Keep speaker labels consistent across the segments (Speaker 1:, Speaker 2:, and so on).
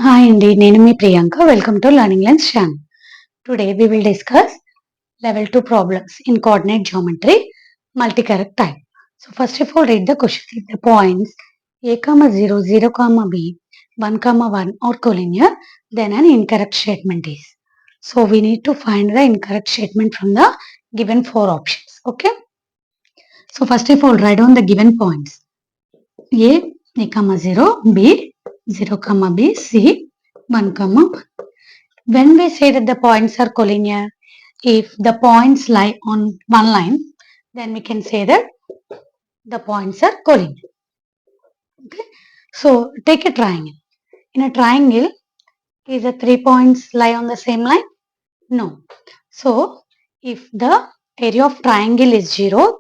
Speaker 1: Hi, indeed. Name me Priyanka. Welcome to Learning Lens channel. Today we will discuss level 2 problems in coordinate geometry, multi-correct type. So first of all, read the question. If the points a comma 0, 0 comma b, 1 comma 1 or collinear, then an incorrect statement is. So we need to find the incorrect statement from the given four options. Okay. So first of all, write down the given points. A comma 0, B, 0 comma B, C, 1 comma 1. When we say that the points are collinear, if the points lie on one line, then we can say that the points are collinear. Okay. So take a triangle. In a triangle, is the 3 points lie on the same line? No. So if the area of triangle is 0,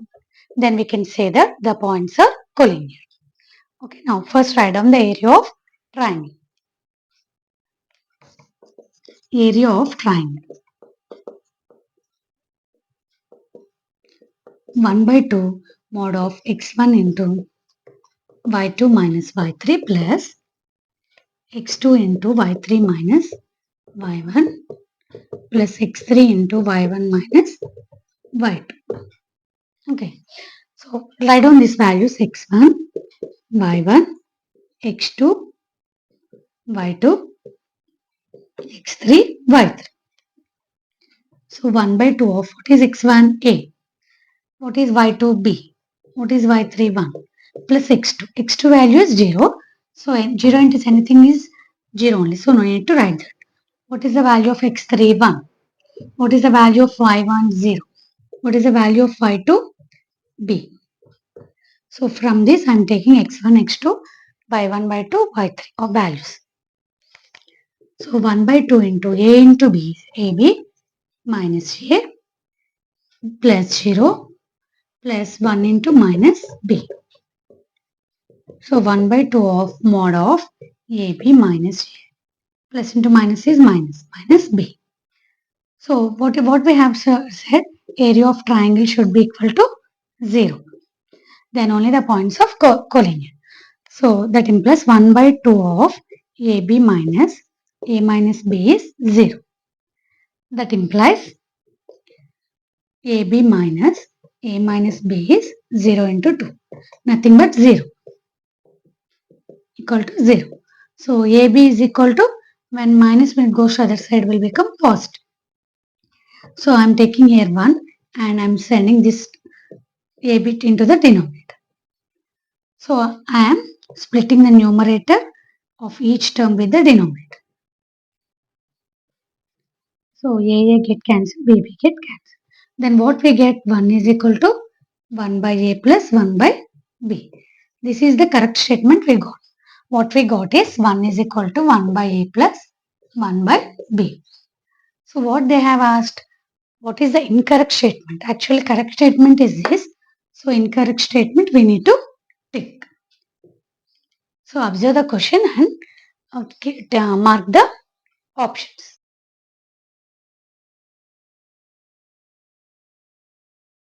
Speaker 1: then we can say that the points are collinear. Okay. Now first write down the area of triangle. Area of triangle. 1 by 2 mod of x1 into y2 minus y3 plus x2 into y3 minus y1 plus x3 into y1 minus y2. Okay, so write down these values x1, y1, x2, y2, x3, y3. So 1 by 2 of what is x1 a, what is y2 b, what is y3 1 plus x2. x2 value is 0. So 0 into anything is 0 only. So no need to write that. What is the value of x3 1? What is the value of y1 0? What is the value of y2 b? So from this I am taking x1, x2, y1 by 2, y3 of values. So 1 by 2 into a into b is ab minus a plus 0 plus 1 into minus b. So 1 by 2 of mod of AB minus A. Plus into minus is minus B. So what we have said, area of triangle should be equal to 0. Then only the points of collinear. So that implies 1 by 2 of AB minus A minus B is 0. That implies AB minus A minus B is 0 into 2. Nothing but 0. Equal to 0. So AB is equal to, when minus when it goes to other side will become positive. So I am taking here 1 and I am sending this A bit into the denominator. So I am splitting the numerator of each term with the denominator. So A get cancelled, B get cancelled. Then what we get, 1 is equal to 1 by A plus 1 by B. This is the correct statement we got. What we got is 1 is equal to 1 by A plus 1 by B. So what they have asked, what is the incorrect statement? Actually correct statement is this. So incorrect statement we need to tick. So observe the question and mark the options.